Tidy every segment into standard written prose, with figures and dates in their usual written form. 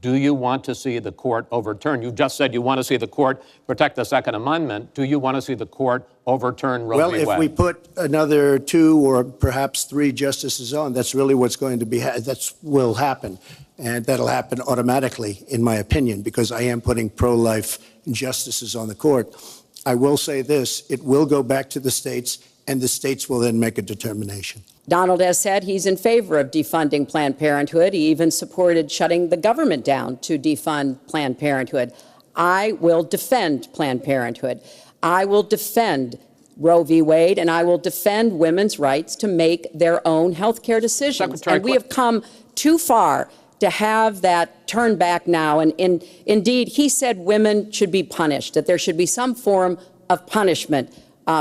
Do you want to see the court overturn? You just said you want to see the court protect the Second Amendment. Do you want to see the court overturn Roe v. Wade? Well, if we put another 2 or perhaps 3 justices on, that's really what's going to be, that will happen. And that'll happen automatically, in my opinion, because I am putting pro-life justices on the court. I will say this, it will go back to the states, and the states will then make a determination. Donald has said he's in favor of defunding Planned Parenthood. He even supported shutting the government down to defund Planned Parenthood. I will defend Planned Parenthood. I will defend Roe v. Wade, and I will defend women's rights to make their own health care decisions. And we have come too far to have that turn back now. And indeed, he said women should be punished, that there should be some form of punishment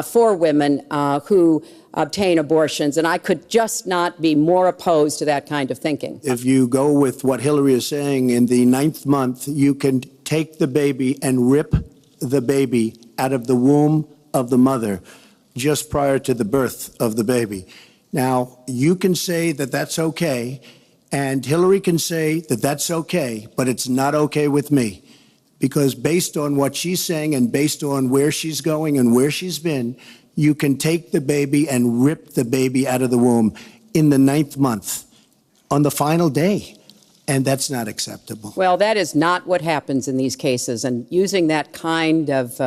for women who obtain abortions, and I could just not be more opposed to that kind of thinking. If you go with what Hillary is saying, in the 9th month, you can take the baby and rip the baby out of the womb of the mother just prior to the birth of the baby. Now, you can say that that's okay, and Hillary can say that that's okay, but it's not okay with me. Because based on what she's saying and based on where she's going and where she's been, you can take the baby and rip the baby out of the womb in the 9th month on the final day. And that's not acceptable. Well, that is not what happens in these cases. And using that kind of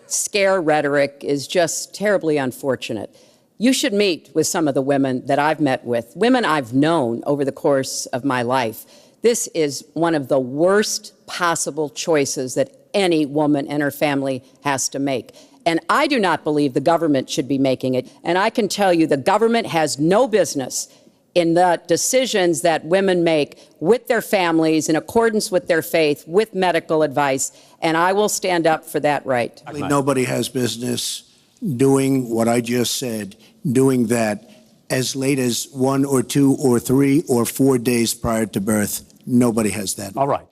scare rhetoric is just terribly unfortunate. You should meet with some of the women that I've met with, women I've known over the course of my life. This is one of the worst possible choices that any woman and her family has to make. And I do not believe the government should be making it. And I can tell you the government has no business in the decisions that women make with their families in accordance with their faith, with medical advice. And I will stand up for that right. Nobody has business doing what I just said, doing that as late as 1 or 2 or 3 or 4 days prior to birth. Nobody has that. All right.